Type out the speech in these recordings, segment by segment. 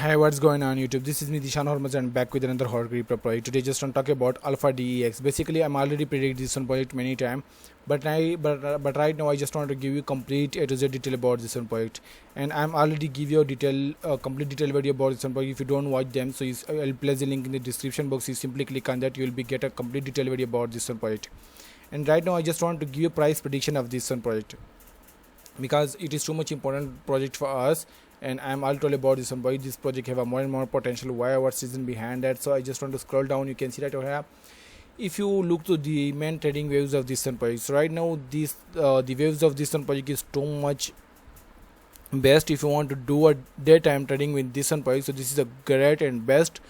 Hi, what's going on YouTube? This is me Zeeshan Hurmaz and back with another hot crypto project. Today just want to talk about AlphaDEX. Basically I'm already predicted this one project many times, but right now I just want to give you complete A to Z detail about this one project, and I'm already give you a complete detail video about this one project. If you don't watch them, so I'll place the link in the description box. You simply click on that, you will be get a complete detail video about this one project. And right now I just want to give you a price prediction of this one project, because it is too much important project for us, and I'm all told about this one. Why this project have a more and more potential, why our season behind that. So I just want to scroll down. You can see that over here. If you look to the main trading waves of this one project, so right now this the waves of this one project is too much best if you want to do a daytime trading with this one project. So this is a great and best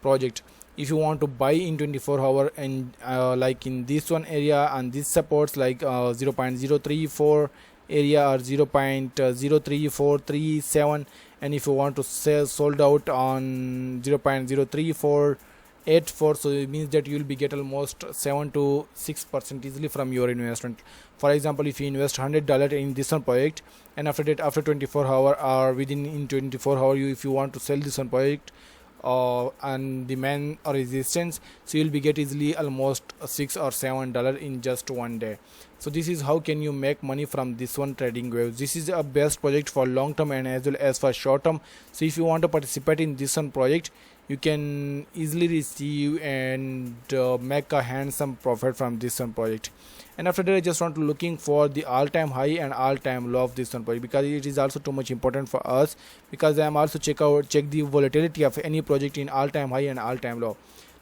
project if you want to buy in 24-hour, and like in this one area and this supports like 0.034 area or 0.03437, and if you want to sell sold out on 0.03484, so it means that you will be get almost 7 to 6% easily from your investment. For example, if you invest $100 in this one project, and after that, after 24-hour or within in 24-hour, if you want to sell this one project and demand or resistance, so you'll be get easily almost $6 or $7 in just one day. So this is how can you make money from this one trading waves. This is a best project for long term and as well as for short term. So if you want to participate in this one project, you can easily receive and make a handsome profit from this one project. And after that, I just want to looking for the all-time high and all-time low of this one project, because it is also too much important for us, because I am also check the volatility of any project in all-time high and all-time low.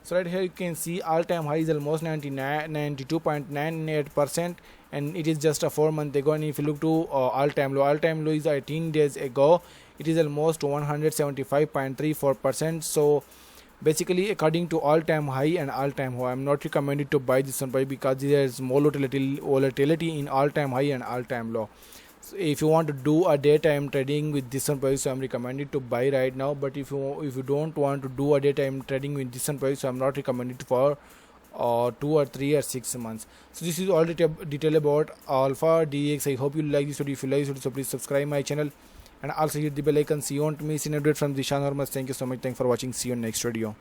So right here you can see all-time high is almost 92.98%, and it is just a 4 month ago. And if you look to all-time low is 18 days ago, it is almost 175.34%. so basically, according to all-time high and all-time low, I'm not recommended to buy this one because there is more volatility in all-time high and all-time low. So if you want to do a daytime trading with this one price, so I'm recommended to buy right now. But if you don't want to do a daytime trading with this one price, so I'm not recommended for 2 or 3 or 6 months. So this is all the detail about AlphaDEX. I hope you like this video. If you like this video, so please subscribe my channel and also hit the bell icon so you won't miss an update from Zeeshan Hurmaz. Thank you so much. Thanks for watching. See you in next video.